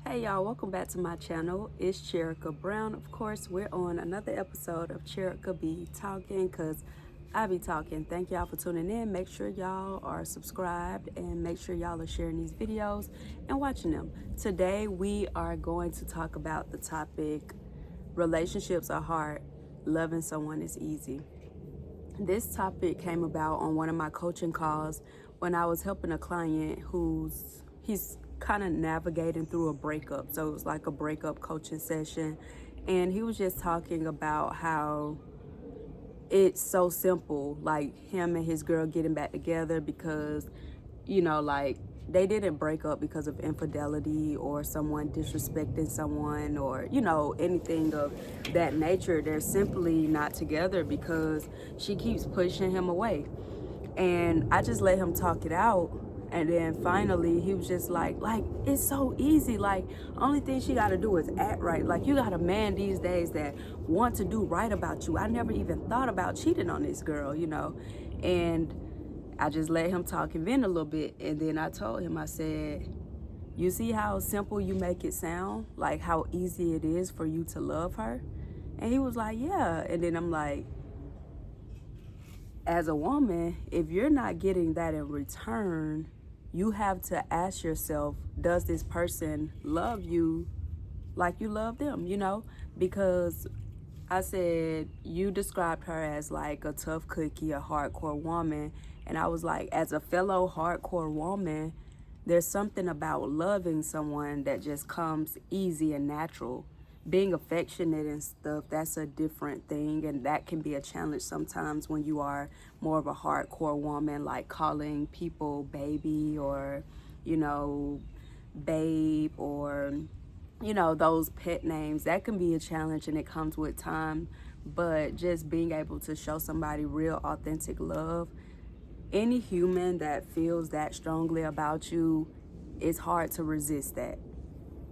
Hey y'all, welcome back to my channel. It's Cherika Brown. Of course, we're on another episode of Cherika Be Talking because I be talking. Thank y'all for tuning in. Make sure y'all are subscribed and make sure y'all are sharing these videos and watching them. Today, we are going to talk about the topic relationships are hard, loving someone is easy. This topic came about on one of my coaching calls when I was helping a client he's kind of navigating through a breakup. So it was like a breakup coaching session. And he was just talking about how it's so simple, like him and his girl getting back together because, like they didn't break up because of infidelity or someone disrespecting someone or, anything of that nature. They're simply not together because she keeps pushing him away. And I just let him talk it out. And then finally he was just like it's so easy. Like, only thing she got to do is act right. Like, you got a man these days that want to do right about you. I never even thought about cheating on this girl, And I just let him talk and vent a little bit. And then I told him, I said, you see how simple you make it sound? Like how easy it is for you to love her? And he was like, yeah. And then I'm like, as a woman, if you're not getting that in return, you have to ask yourself, does this person love you like you love them, Because I said, you described her as like a tough cookie, a hardcore woman. And I was like, as a fellow hardcore woman, there's something about loving someone that just comes easy and natural. Being affectionate and stuff, that's a different thing. And that can be a challenge sometimes when you are more of a hardcore woman, like calling people baby or, babe or those pet names. That can be a challenge and it comes with time. But just being able to show somebody real authentic love, any human that feels that strongly about you, it's hard to resist that.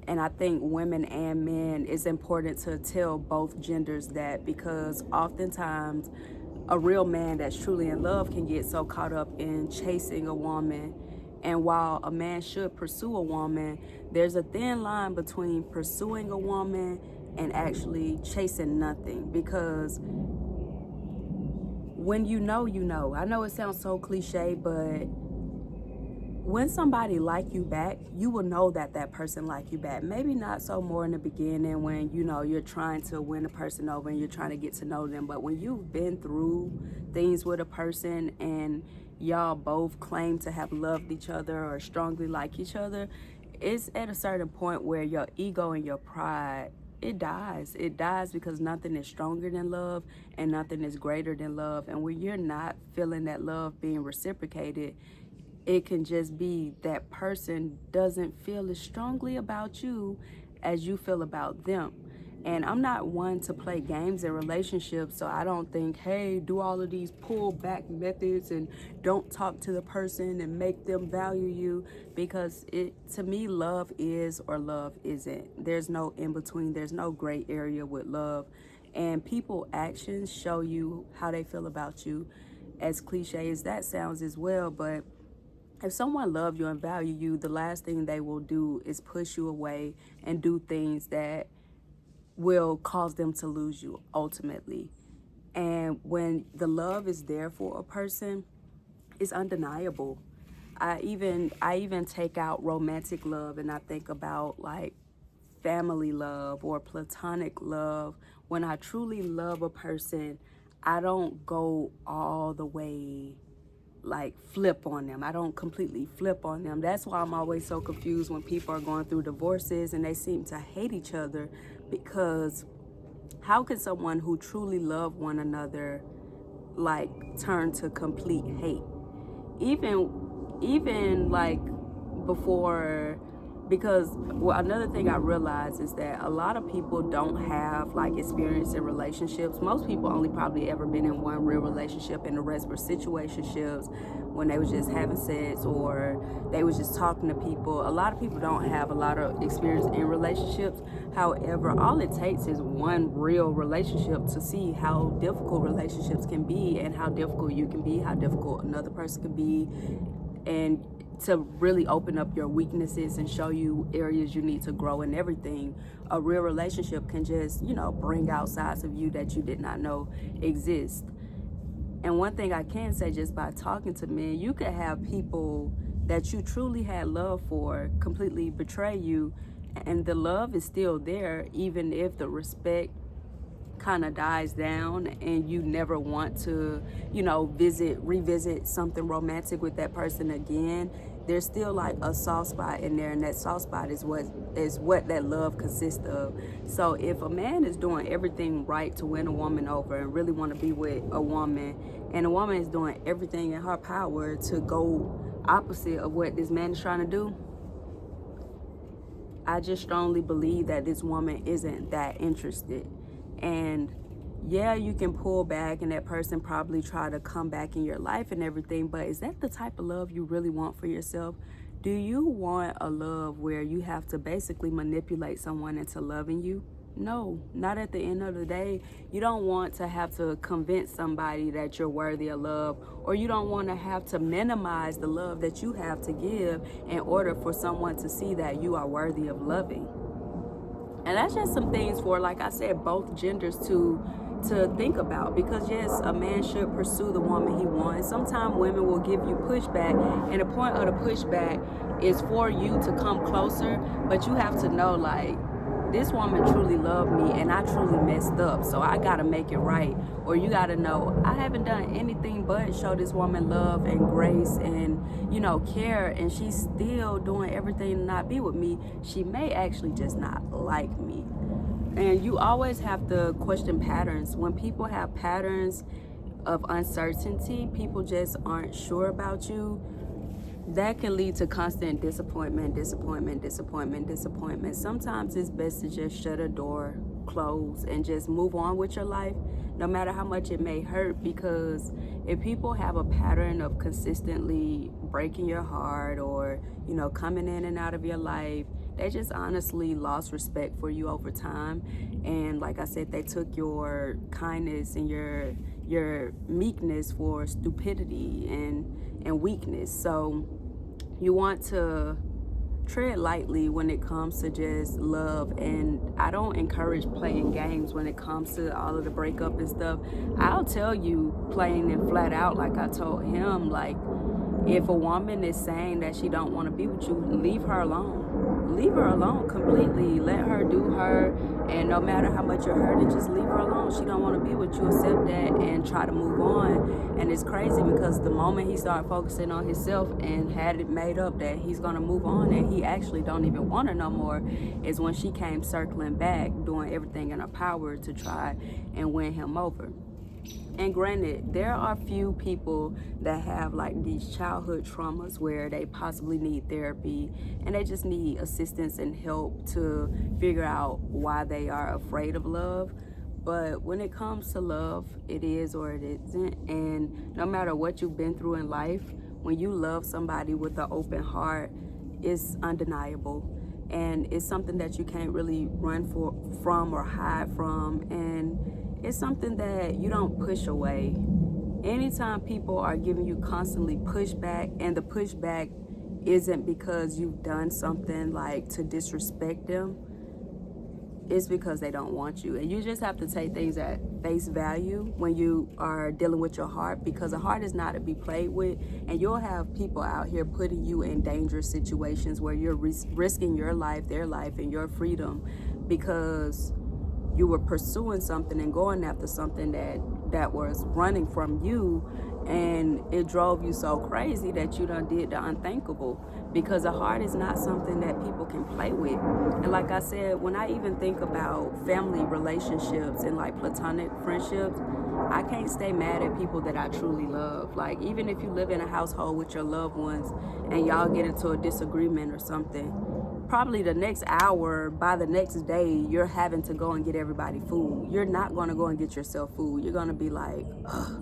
And I think women and men, it's important to tell both genders that, because oftentimes a real man that's truly in love can get so caught up in chasing a woman. And while a man should pursue a woman, there's a thin line between pursuing a woman and actually chasing nothing. Because when you know, I know it sounds so cliche, but when somebody like you back, you will know that that person like you back. Maybe not so more in the beginning when, you're trying to win a person over and you're trying to get to know them. But when you've been through things with a person and y'all both claim to have loved each other or strongly like each other, it's at a certain point where your ego and your pride, it dies. It dies because nothing is stronger than love and nothing is greater than love. And when you're not feeling that love being reciprocated, it can just be that person doesn't feel as strongly about you as you feel about them. And I'm not one to play games in relationships, so I don't think, hey, do all of these pull back methods and don't talk to the person and make them value you, because to me, love is or love isn't. There's no in between. There's no gray area with love. And people actions show you how they feel about you, as cliche as that sounds as well. But if someone loves you and value you, the last thing they will do is push you away and do things that will cause them to lose you ultimately. And when the love is there for a person, it's undeniable. I even take out romantic love and I think about like family love or platonic love. When I truly love a person, I don't go all the way like flip on them. I don't completely flip on them. That's why I'm always so confused when people are going through divorces and they seem to hate each other, because how can someone who truly love one another like turn to complete hate? Even like before, because another thing I realized is that a lot of people don't have like experience in relationships. Most people only probably ever been in one real relationship and the rest were situationships when they was just having sex or they was just talking to people. A lot of people don't have a lot of experience in relationships. However, all it takes is one real relationship to see how difficult relationships can be and how difficult you can be, how difficult another person can be. and to really open up your weaknesses and show you areas you need to grow and everything. A real relationship can just, bring out sides of you that you did not know exist. And one thing I can say, just by talking to men, you could have people that you truly had love for completely betray you, and the love is still there, even if the respect kind of dies down and you never want to, revisit something romantic with that person again. There's still like a soft spot in there, and that soft spot is what that love consists of. So if a man is doing everything right to win a woman over and really want to be with a woman, and a woman is doing everything in her power to go opposite of what this man is trying to do, I just strongly believe that this woman isn't that interested. And yeah, you can pull back and that person probably try to come back in your life and everything, but is that the type of love you really want for yourself? Do you want a love where you have to basically manipulate someone into loving you? No, not at the end of the day. You don't want to have to convince somebody that you're worthy of love, or you don't want to have to minimize the love that you have to give in order for someone to see that you are worthy of loving. And that's just some things for, like I said, both genders to think about. Because yes, a man should pursue the woman he wants. Sometimes women will give you pushback, and the point of the pushback is for you to come closer. But you have to know, like, this woman truly loved me and I truly messed up, so I gotta make it right. Or you gotta know, I haven't done anything but show this woman love and grace and, care, and she's still doing everything to not be with me. She may actually just not like me. And you always have to question patterns. When people have patterns of uncertainty, people just aren't sure about you, that can lead to constant disappointment. Sometimes it's best to just shut a door, close, and just move on with your life, no matter how much it may hurt. Because if people have a pattern of consistently breaking your heart or, coming in and out of your life, they just honestly lost respect for you over time. And like I said, they took your kindness and your meekness for stupidity and weakness. So you want to tread lightly when it comes to just love. And I don't encourage playing games when it comes to all of the breakup and stuff. I'll tell you plain and flat out, like I told him, like, if a woman is saying that she don't want to be with you, leave her alone. Leave her alone completely. Let her do her, and no matter how much you're hurting, just leave her alone. She don't want to be with you. Accept that and try to move on. And it's crazy because the moment he started focusing on himself and had it made up that he's gonna move on and he actually don't even want her no more, is when she came circling back, doing everything in her power to try and win him over. And granted, there are few people that have like these childhood traumas where they possibly need therapy and they just need assistance and help to figure out why they are afraid of love. But when it comes to love, it is or it isn't. And no matter what you've been through in life, when you love somebody with an open heart, it's undeniable. And it's something that you can't really run from or hide from. And it's something that you don't push away. Anytime people are giving you constantly pushback, and the pushback isn't because you've done something like to disrespect them, it's because they don't want you. And you just have to take things at face value when you are dealing with your heart, because a heart is not to be played with. And you'll have people out here putting you in dangerous situations where you're risking your life, their life, and your freedom because you were pursuing something and going after something that was running from you, and it drove you so crazy that you done did the unthinkable. Because a heart is not something that people can play with. And like I said, when I even think about family relationships and like platonic friendships, I can't stay mad at people that I truly love. Like, even if you live in a household with your loved ones and y'all get into a disagreement or something, probably the next hour, by the next day, you're having to go and get everybody food. You're not going to go and get yourself food. You're going to be like, ugh,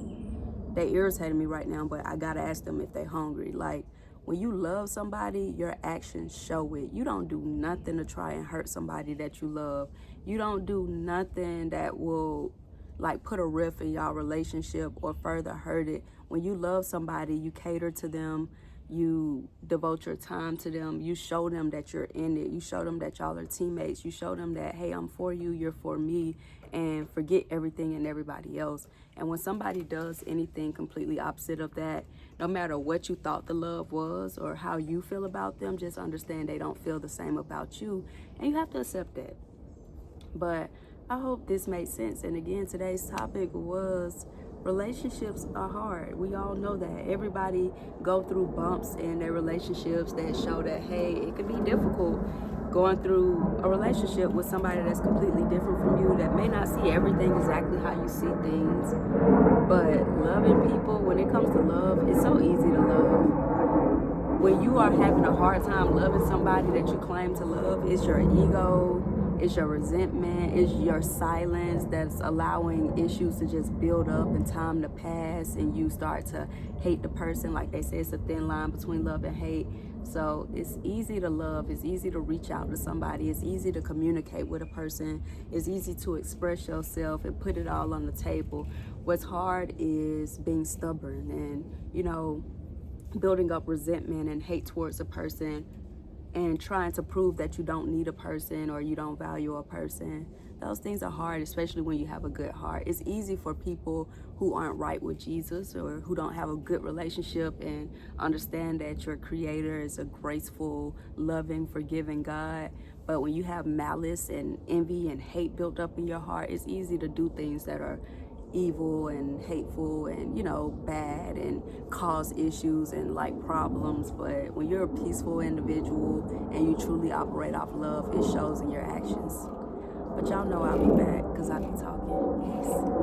they irritating me right now, but I got to ask them if they're hungry. Like, when you love somebody, your actions show it. You don't do nothing to try and hurt somebody that you love. You don't do nothing that will like put a rift in y'all relationship or further hurt it. When you love somebody, you cater to them. You devote your time to them. You show them that you're in it. You show them that y'all are teammates. You show them that, hey, I'm for you, you're for me, and forget everything and everybody else. And when somebody does anything completely opposite of that, no matter what you thought the love was or how you feel about them, just understand they don't feel the same about you, and you have to accept that. But I hope this made sense. And again, today's topic was relationships are hard. We all know that. Everybody go through bumps in their relationships that show that, hey, it can be difficult going through a relationship with somebody that's completely different from you, that may not see everything exactly how you see things. But loving people, when it comes to love, it's so easy to love. When you are having a hard time loving somebody that you claim to love, it's your ego, it's your resentment, it's your silence that's allowing issues to just build up and time to pass, and you start to hate the person. Like they say, it's a thin line between love and hate. So it's easy to love, it's easy to reach out to somebody, it's easy to communicate with a person, it's easy to express yourself and put it all on the table. What's hard is being stubborn and, building up resentment and hate towards a person and trying to prove that you don't need a person or you don't value a person. Those things are hard, especially when you have a good heart. It's easy for people who aren't right with Jesus or who don't have a good relationship and understand that your creator is a graceful, loving, forgiving God. But when you have malice and envy and hate built up in your heart, it's easy to do things that are evil and hateful and bad and cause issues and like problems. But when you're a peaceful individual and you truly operate off love, it shows in your actions. But y'all know I'll be back because I be talking. Peace.